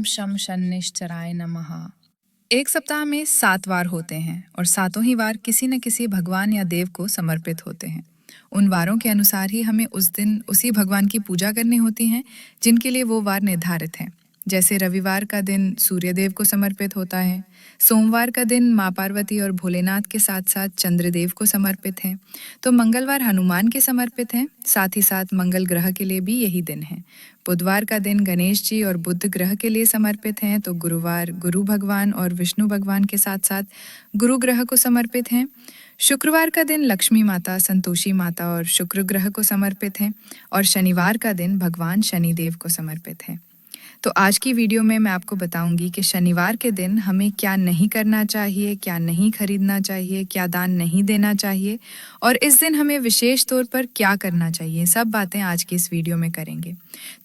शम शनिश्चराय नमः। एक सप्ताह में 7 वार होते हैं और सातों ही वार किसी न किसी भगवान या देव को समर्पित होते हैं। उन वारों के अनुसार ही हमें उस दिन उसी भगवान की पूजा करनी होती है जिनके लिए वो वार निर्धारित हैं। जैसे रविवार का दिन सूर्य देव को समर्पित होता है, सोमवार का दिन माँ पार्वती और भोलेनाथ के साथ साथ चंद्रदेव को समर्पित है, तो मंगलवार हनुमान के समर्पित हैं, साथ ही साथ मंगल ग्रह के लिए भी यही दिन है। बुधवार का दिन गणेश जी और बुध ग्रह के लिए समर्पित हैं, तो गुरुवार गुरु भगवान और विष्णु भगवान के साथ साथ गुरु ग्रह को समर्पित हैं। शुक्रवार का दिन लक्ष्मी माता, संतोषी माता और शुक्र ग्रह को समर्पित है और शनिवार का दिन भगवान शनिदेव को समर्पित है। तो आज की वीडियो में मैं आपको बताऊंगी कि शनिवार के दिन हमें क्या नहीं करना चाहिए, क्या नहीं खरीदना चाहिए, क्या दान नहीं देना चाहिए और इस दिन हमें विशेष तौर पर क्या करना चाहिए। सब बातें आज की इस वीडियो में करेंगे।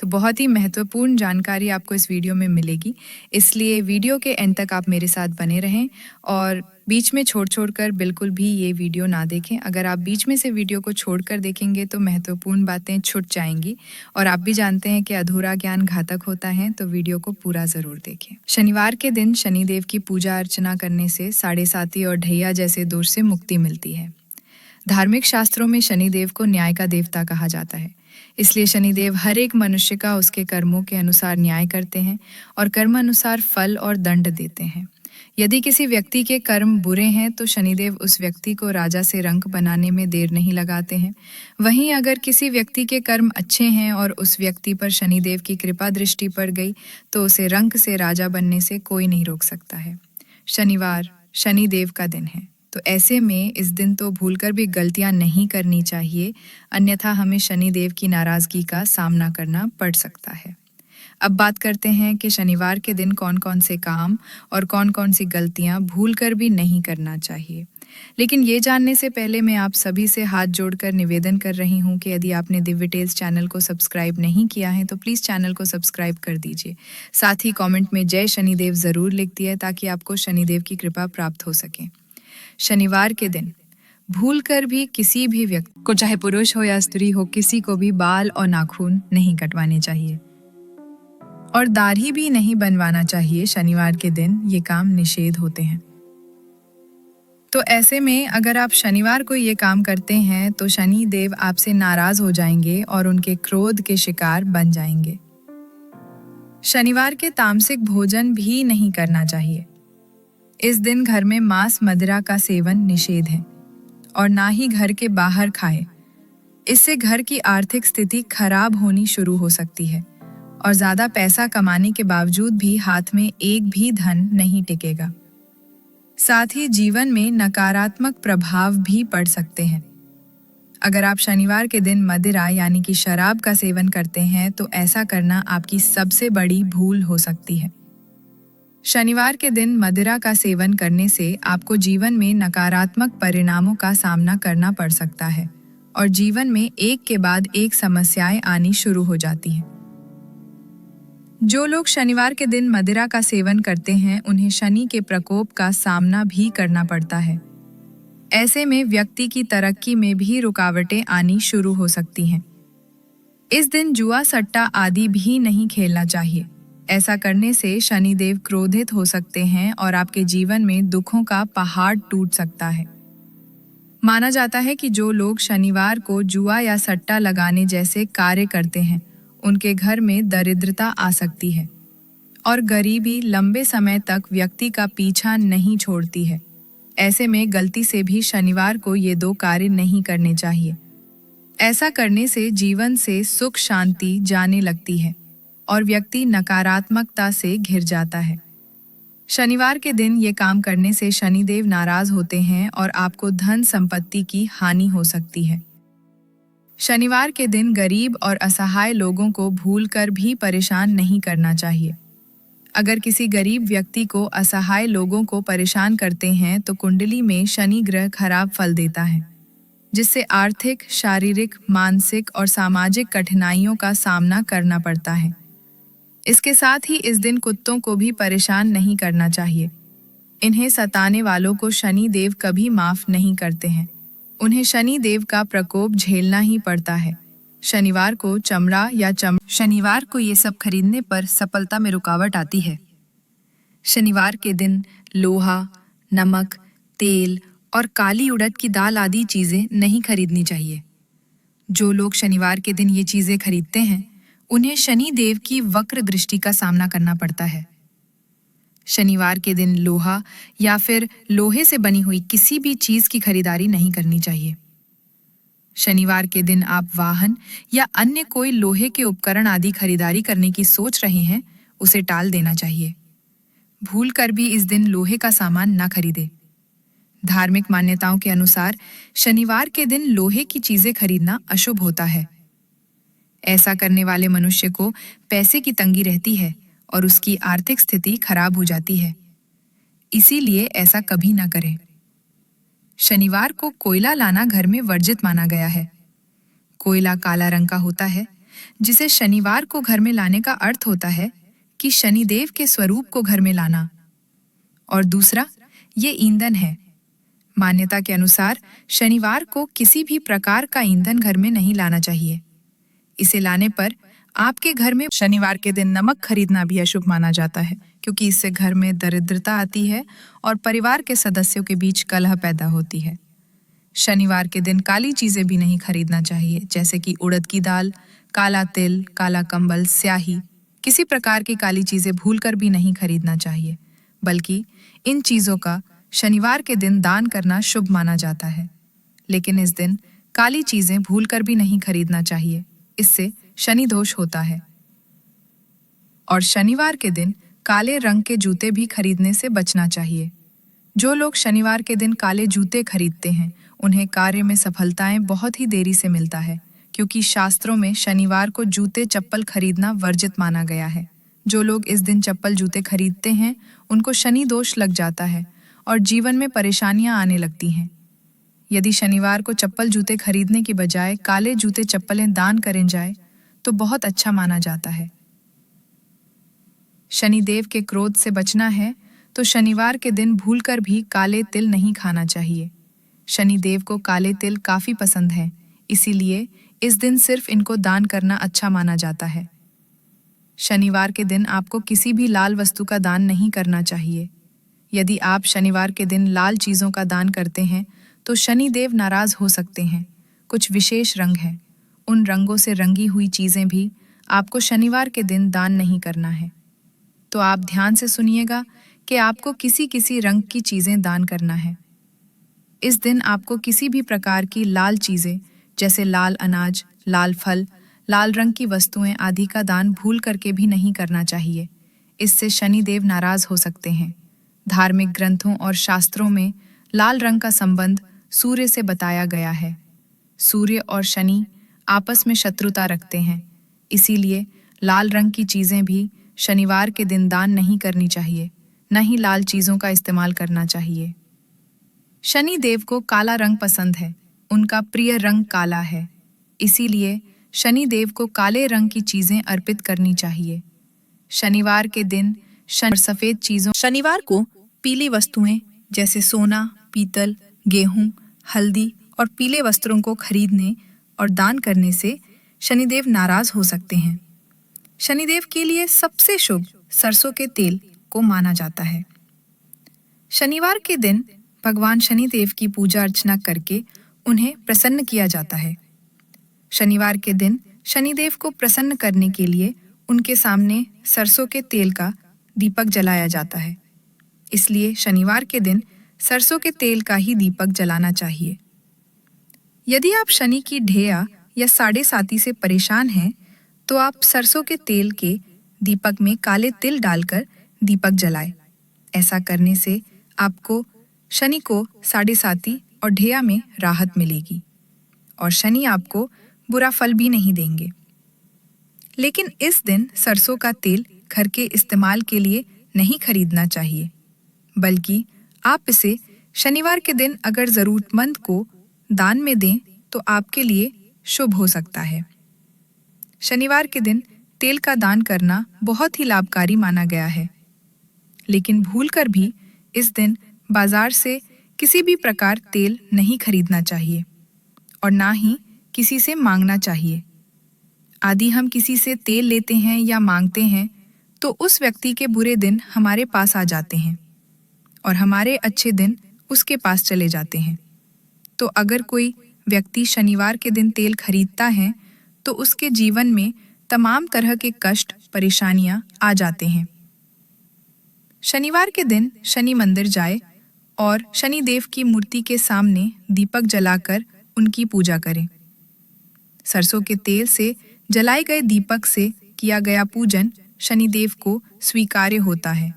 तो बहुत ही महत्वपूर्ण जानकारी आपको इस वीडियो में मिलेगी, इसलिए वीडियो के एंड तक आप मेरे साथ बने रहें और बीच में छोड़ कर बिल्कुल भी ये वीडियो ना देखें। अगर आप बीच में से वीडियो को छोड़कर देखेंगे तो महत्वपूर्ण बातें छूट जाएंगी और आप भी जानते हैं कि अधूरा ज्ञान घातक होता है, तो वीडियो को पूरा जरूर देखें। शनिवार के दिन शनिदेव की पूजा अर्चना करने से साढ़े साती और ढैया जैसे दोष से मुक्ति मिलती है। धार्मिक शास्त्रों में शनिदेव को न्याय का देवता कहा जाता है, इसलिए शनिदेव हर एक मनुष्य का उसके कर्मों के अनुसार न्याय करते हैं और कर्म अनुसार फल और दंड देते हैं। यदि किसी व्यक्ति के कर्म बुरे हैं तो शनिदेव उस व्यक्ति को राजा से रंक बनाने में देर नहीं लगाते हैं। वहीं अगर किसी व्यक्ति के कर्म अच्छे हैं और उस व्यक्ति पर शनिदेव की कृपा दृष्टि पड़ गई तो उसे रंक से राजा बनने से कोई नहीं रोक सकता है। शनिवार शनिदेव का दिन है, तो ऐसे में इस दिन तो भूलकर भी गलतियां नहीं करनी चाहिए, अन्यथा हमें शनिदेव की नाराजगी का सामना करना पड़ सकता है। अब बात करते हैं कि शनिवार के दिन कौन कौन से काम और कौन कौन सी गलतियां भूलकर भी नहीं करना चाहिए। लेकिन ये जानने से पहले मैं आप सभी से हाथ जोड़कर निवेदन कर रही हूँ कि यदि आपने दिव्य टेल्स चैनल को सब्सक्राइब नहीं किया है तो प्लीज़ चैनल को सब्सक्राइब कर दीजिए। साथ ही कमेंट में जय शनिदेव ज़रूर लिख दिए ताकि आपको शनिदेव की कृपा प्राप्त हो सके। शनिवार के दिन भूलकर भी किसी भी व्यक्ति को, चाहे पुरुष हो या स्त्री हो, किसी को भी बाल और नाखून नहीं कटवाने चाहिए और दाढ़ी भी नहीं बनवाना चाहिए। शनिवार के दिन ये काम निषेध होते हैं। तो ऐसे में अगर आप शनिवार को ये काम करते हैं तो शनि देव आपसे नाराज हो जाएंगे और उनके क्रोध के शिकार बन जाएंगे। शनिवार के तामसिक भोजन भी नहीं करना चाहिए। इस दिन घर में मांस मदिरा का सेवन निषेध है और ना ही घर के बाहर खाएं। इससे घर की आर्थिक स्थिति खराब होनी शुरू हो सकती है और ज्यादा पैसा कमाने के बावजूद भी हाथ में एक भी धन नहीं टिकेगा। साथ ही जीवन में नकारात्मक प्रभाव भी पड़ सकते हैं। अगर आप शनिवार के दिन मदिरा यानी कि शराब का सेवन करते हैं तो ऐसा करना आपकी सबसे बड़ी भूल हो सकती है। शनिवार के दिन मदिरा का सेवन करने से आपको जीवन में नकारात्मक परिणामों का सामना करना पड़ सकता है और जीवन में एक के बाद एक समस्याएं आनी शुरू हो जाती हैं। जो लोग शनिवार के दिन मदिरा का सेवन करते हैं उन्हें शनि के प्रकोप का सामना भी करना पड़ता है। ऐसे में व्यक्ति की तरक्की में भी रुकावटें आनी शुरू हो सकती हैं। इस दिन जुआ सट्टा आदि भी नहीं खेलना चाहिए। ऐसा करने से शनिदेव क्रोधित हो सकते हैं और आपके जीवन में दुखों का पहाड़ टूट सकता है। माना जाता है कि जो लोग शनिवार को जुआ या सट्टा लगाने जैसे कार्य करते हैं उनके घर में दरिद्रता आ सकती है और गरीबी लंबे समय तक व्यक्ति का पीछा नहीं छोड़ती है। ऐसे में गलती से भी शनिवार को ये दो कार्य नहीं करने चाहिए। ऐसा करने से जीवन से सुख शांति जाने लगती है और व्यक्ति नकारात्मकता से घिर जाता है। शनिवार के दिन ये काम करने से शनिदेव नाराज होते हैं और आपको धन संपत्ति की हानि हो सकती है। शनिवार के दिन गरीब और असहाय लोगों को भूलकर भी परेशान नहीं करना चाहिए। अगर किसी गरीब व्यक्ति को असहाय लोगों को परेशान करते हैं तो कुंडली में शनि ग्रह खराब फल देता है, जिससे आर्थिक, शारीरिक, मानसिक और सामाजिक कठिनाइयों का सामना करना पड़ता है। इसके साथ ही इस दिन कुत्तों को भी परेशान नहीं करना चाहिए। इन्हें सताने वालों को शनि देव कभी माफ नहीं करते हैं। उन्हें शनि देव का प्रकोप झेलना ही पड़ता है। शनिवार को चमड़ा या शनिवार को ये सब खरीदने पर सफलता में रुकावट आती है। शनिवार के दिन लोहा, नमक, तेल और काली उड़द की दाल आदि चीजें नहीं खरीदनी चाहिए। जो लोग शनिवार के दिन ये चीजें खरीदते हैं, उन्हें शनि देव की वक्र दृष्टि का सामना करना पड़ता है। शनिवार के दिन लोहा या फिर लोहे से बनी हुई किसी भी चीज की खरीदारी नहीं करनी चाहिए। शनिवार के दिन आप वाहन या अन्य कोई लोहे के उपकरण आदि खरीदारी करने की सोच रहे हैं, उसे टाल देना चाहिए। भूल कर भी इस दिन लोहे का सामान न खरीदे। धार्मिक मान्यताओं के अनुसार शनिवार के दिन लोहे की चीजें खरीदना अशुभ होता है। ऐसा करने वाले मनुष्य को पैसे की तंगी रहती है और उसकी आर्थिक स्थिति खराब हो जाती है। इसीलिए ऐसा कभी ना करें। शनिवार को कोयला लाना घर में वर्जित माना गया है। कोयला काला रंग का होता है, जिसे शनिवार को घर में लाने का अर्थ होता है कि शनिदेव के स्वरूप को घर में लाना। और दूसरा, ये ईंधन है। मान्यता के अनुसार शनिवार को किसी भी प्रकार का ईंधन घर में नहीं लाना चाहिए। इसे लाने पर आपके घर में शनिवार के दिन नमक खरीदना भी अशुभ माना जाता है, क्योंकि इससे घर में दरिद्रता आती है और परिवार के सदस्यों के बीच कलह पैदा होती है। शनिवार के दिन काली चीजें भी नहीं खरीदना चाहिए, जैसे कि उड़द की दाल, काला तिल, काला कंबल, स्याही। किसी प्रकार की काली चीजें भूलकर भी नहीं खरीदना चाहिए, बल्कि इन चीजों का शनिवार के दिन दान करना शुभ माना जाता है। लेकिन इस दिन काली चीजें भूलकर भी नहीं खरीदना चाहिए, इससे शनि दोष होता है। और शनिवार के दिन काले रंग के जूते भी खरीदने से बचना चाहिए। जो लोग शनिवार के दिन काले जूते खरीदते हैं, उन्हें कार्य में सफलताएं बहुत ही देरी से मिलता है, क्योंकि शास्त्रों में शनिवार को जूते चप्पल खरीदना वर्जित माना गया है। जो लोग इस दिन चप्पल जूते खरीदते हैं, उनको शनि दोष लग जाता है और जीवन में परेशानियां आने लगती हैं। यदि शनिवार को चप्पल जूते खरीदने की बजाय काले जूते चप्पलें दान करें जाए तो बहुत अच्छा माना जाता है। शनिदेव के क्रोध से बचना है तो शनिवार के दिन भूलकर भी काले तिल नहीं खाना चाहिए। शनिदेव को काले तिल काफी पसंद हैं, इसीलिए इस दिन सिर्फ इनको दान करना अच्छा माना जाता है। शनिवार के दिन आपको किसी भी लाल वस्तु का दान नहीं करना चाहिए। यदि आप शनिवार के दिन लाल चीजों का दान करते हैं तो शनिदेव नाराज हो सकते हैं। कुछ विशेष रंग हैं, उन रंगों से रंगी हुई चीजें भी आपको शनिवार के दिन दान नहीं करना है। तो आप ध्यान से सुनिएगा कि आपको किसी किसी रंग की चीजें दान करना है। इस दिन आपको किसी भी प्रकार की लाल चीजें, जैसे लाल अनाज, लाल फल, लाल रंग की वस्तुएं आदि का दान भूल करके भी नहीं करना चाहिए। इससे शनिदेव नाराज हो सकते हैं। धार्मिक ग्रंथों और शास्त्रों में लाल रंग का संबंध सूर्य से बताया गया है। सूर्य और शनि आपस में शत्रुता रखते हैं, इसीलिए लाल रंग की चीजें भी शनिवार के दिन दान नहीं करनी चाहिए, न ही लाल चीजों का इस्तेमाल करना चाहिए। शनि देव को काला रंग पसंद है, उनका प्रिय रंग काला है, इसीलिए शनि देव को काले रंग की चीजें अर्पित करनी चाहिए। शनिवार के दिन सफेद चीजों शनिवार को पीली वस्तुएं जैसे सोना, पीतल, गेहूं, हल्दी और पीले वस्त्रों को खरीदने और दान करने से शनिदेव नाराज हो सकते हैं। शनिदेव के लिए सबसे शुभ सरसों के तेल को माना जाता है। शनिवार के दिन भगवान शनिदेव की पूजा अर्चना करके उन्हें प्रसन्न किया जाता है। शनिवार के दिन शनिदेव को प्रसन्न करने के लिए उनके सामने सरसों के तेल का दीपक जलाया जाता है। इसलिए शनिवार के दिन सरसों के तेल का ही दीपक जलाना चाहिए। यदि आप शनि की ढेया या साढ़े साती से परेशान हैं, तो आप सरसों के तेल के दीपक में काले तिल डालकर दीपक जलाएं। ऐसा करने से आपको शनि को साढ़े साती और ढेया में राहत मिलेगी और शनि आपको बुरा फल भी नहीं देंगे। लेकिन इस दिन सरसों का तेल घर के इस्तेमाल के लिए नहीं खरीदना चाहिए, बल्कि आप इसे शनिवार के दिन अगर जरूरतमंद को दान में दें तो आपके लिए शुभ हो सकता है। शनिवार के दिन तेल का दान करना बहुत ही लाभकारी माना गया है, लेकिन भूलकर भी इस दिन बाजार से किसी भी प्रकार तेल नहीं खरीदना चाहिए और ना ही किसी से मांगना चाहिए। आदि हम किसी से तेल लेते हैं या मांगते हैं तो उस व्यक्ति के बुरे दिन हमारे पास आ जाते हैं और हमारे अच्छे दिन उसके पास चले जाते हैं। तो अगर कोई व्यक्ति शनिवार के दिन तेल खरीदता है तो उसके जीवन में तमाम तरह के कष्ट, परेशानियां आ जाते हैं। शनिवार के दिन शनि मंदिर जाए और शनि देव की मूर्ति के सामने दीपक जलाकर उनकी पूजा करें। सरसों के तेल से जलाए गए दीपक से किया गया पूजन शनिदेव को स्वीकार्य होता है।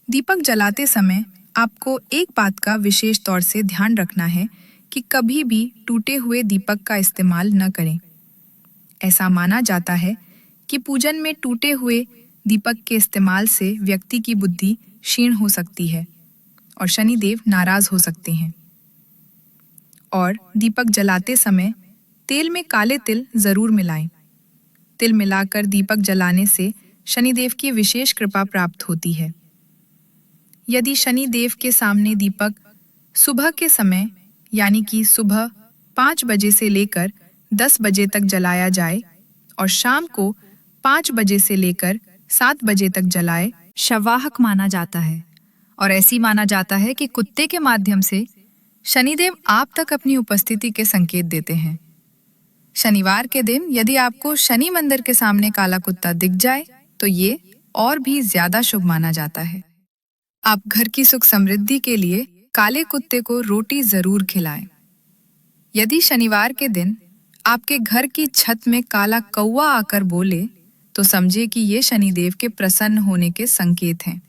दीपक जलाते समय आपको एक बात का विशेष तौर से ध्यान रखना है कि कभी भी टूटे हुए दीपक का इस्तेमाल न करें। ऐसा माना जाता है कि पूजन में टूटे हुए दीपक के इस्तेमाल से व्यक्ति की बुद्धि क्षीण हो सकती है और शनिदेव नाराज हो सकते हैं। और दीपक जलाते समय तेल में काले तिल जरूर मिलाएं। तिल मिलाकर दीपक जलाने से शनिदेव की विशेष कृपा प्राप्त होती है। यदि शनिदेव के सामने दीपक सुबह के समय यानी कि सुबह 5 बजे से लेकर 10 बजे तक जलाया जाए और शाम को 5 बजे से लेकर 7 बजे तक जलाए, शवाहक माना जाता है और ऐसी माना जाता है कि कुत्ते के माध्यम से शनिदेव आप तक अपनी उपस्थिति के संकेत देते हैं। शनिवार के दिन यदि आपको शनि मंदिर के सामने काला कुत्ता दिख जाए तो ये और भी ज्यादा शुभ माना जाता है। आप घर की सुख समृद्धि के लिए काले कुत्ते को रोटी जरूर खिलाएं। यदि शनिवार के दिन आपके घर की छत में काला कौवा आकर बोले तो समझे कि ये शनिदेव के प्रसन्न होने के संकेत हैं।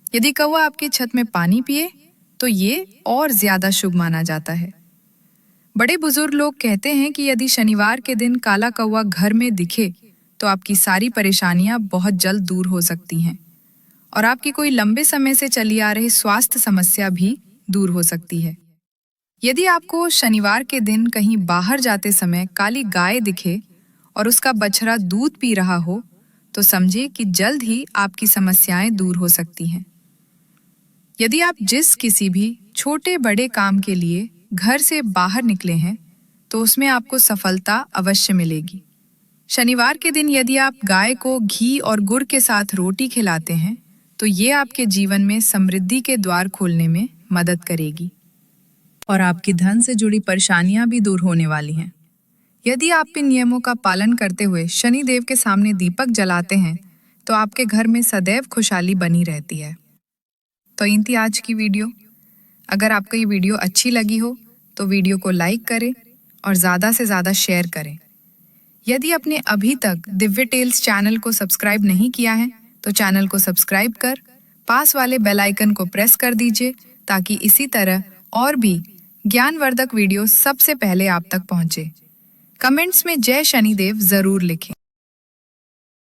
यदि कौवा आपकी छत में पानी पिए तो ये और ज्यादा शुभ माना जाता है। बड़े बुजुर्ग लोग कहते हैं कि यदि शनिवार के दिन काला कौवा घर में दिखे तो आपकी सारी परेशानियां बहुत जल्द दूर हो सकती हैं और आपकी कोई लंबे समय से चली आ रही स्वास्थ्य समस्या भी दूर हो सकती है। यदि आपको शनिवार के दिन कहीं बाहर जाते समय काली गाय दिखे और उसका बछड़ा दूध पी रहा हो तो समझिए कि जल्द ही आपकी समस्याएं दूर हो सकती हैं। यदि आप जिस किसी भी छोटे बड़े काम के लिए घर से बाहर निकले हैं तो उसमें आपको सफलता अवश्य मिलेगी। शनिवार के दिन यदि आप गाय को घी और गुड़ के साथ रोटी खिलाते हैं तो ये आपके जीवन में समृद्धि के द्वार खोलने में मदद करेगी और आपकी धन से जुड़ी परेशानियां भी दूर होने वाली हैं। यदि आप इन नियमों का पालन करते हुए शनि देव के सामने दीपक जलाते हैं तो आपके घर में सदैव खुशहाली बनी रहती है। तो इन थी आज की वीडियो। अगर आपको ये वीडियो अच्छी लगी हो तो वीडियो को लाइक करें और ज़्यादा से ज़्यादा शेयर करें। यदि आपने अभी तक दिव्य टेल्स चैनल को सब्सक्राइब नहीं किया है तो चैनल को सब्सक्राइब कर पास वाले बेल आइकन को प्रेस कर दीजिए ताकि इसी तरह और भी ज्ञानवर्धक वीडियो सबसे पहले आप तक पहुंचे। कमेंट्स में जय शनिदेव जरूर लिखें।